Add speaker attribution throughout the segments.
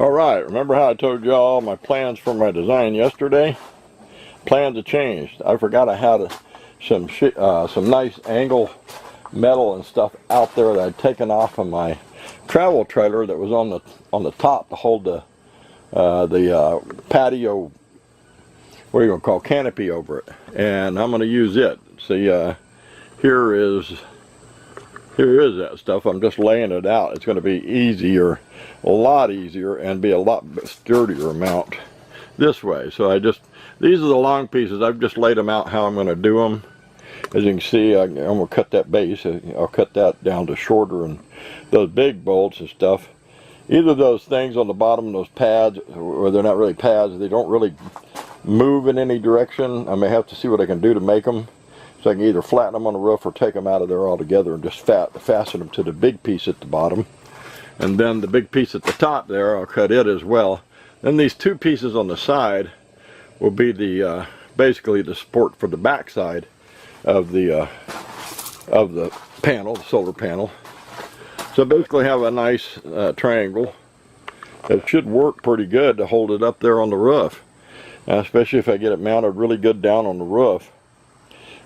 Speaker 1: Alright, remember how I told y'all my plans for my design yesterday? Plans have changed. I forgot I had some nice angle metal and stuff out there that I'd taken off of my travel trailer that was on the top to hold the patio, what are you going to call, canopy over it. And I'm going to use it. See, here is that stuff. I'm just laying it out. It's going to be easier, a lot easier, and be a lot sturdier mount this way. So these are the long pieces. I've just laid them out how I'm going to do them. As you can see, I'm going to cut that base. I'll cut that down to shorter, and those big bolts and stuff. Either of those things on the bottom, those pads, or they're not really pads, they don't really move in any direction. I may have to see what I can do to make them. So I can either flatten them on the roof or take them out of there altogether and just fasten them to the big piece at the bottom. And then the big piece at the top there, I'll cut it as well. Then these two pieces on the side will be the basically the support for the back side of the panel, the solar panel. So basically have a nice triangle that should work pretty good to hold it up there on the roof. Especially if I get it mounted really good down on the roof.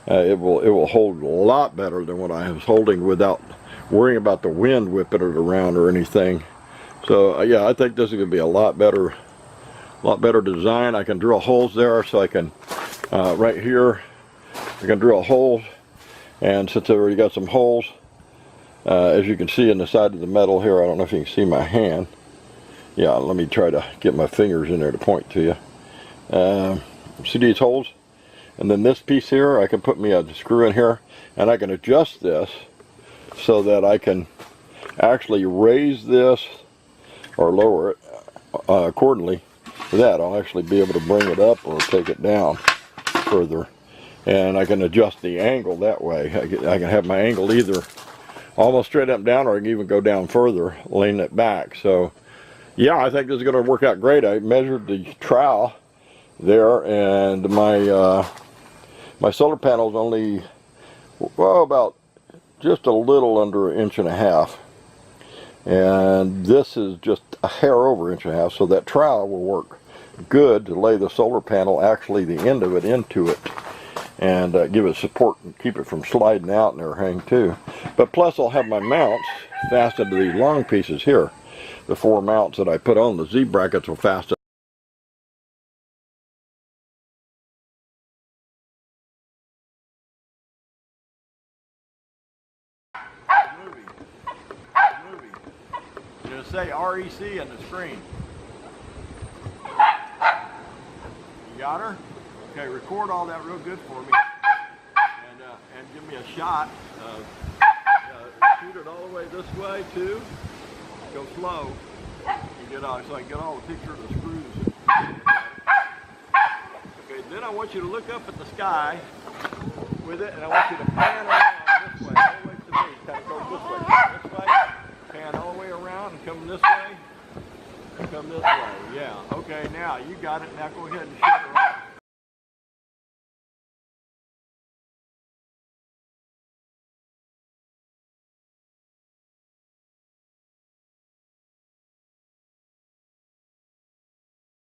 Speaker 1: It will hold a lot better than what I was holding without worrying about the wind whipping it around or anything. So yeah, I think this is going to be a lot better design. I can drill holes there, so I can right here I can drill holes, and since I've already got some holes, as you can see in the side of the metal here, I don't know if you can see my hand. Yeah, let me try to get my fingers in there to point to you. See these holes? And then this piece here, I can put me a screw in here, and I can adjust this so that I can actually raise this or lower it accordingly. For that, I'll actually be able to bring it up or take it down further. And I can adjust the angle that way. I can have my angle either almost straight up and down, or I can even go down further, lean it back. So yeah, I think this is going to work out great. I measured the trowel there, and my solar panel is only, well, about just a little under 1.5 inches, and this is just a hair over 1.5 inches, so that trowel will work good to lay the solar panel, actually the end of it, into it, and give it support and keep it from sliding out and everything too. But plus I'll have my mounts fastened to these long pieces here. The 4 mounts that I put on the Z brackets will fasten. It'll say REC in the screen. You got her? Okay, record all that real good for me, and give me a shot. Shoot it all the way this way too. Go slow. And get out, so I can get all the picture of the screws. Okay, then I want you to look up at the sky with it, and I want you to point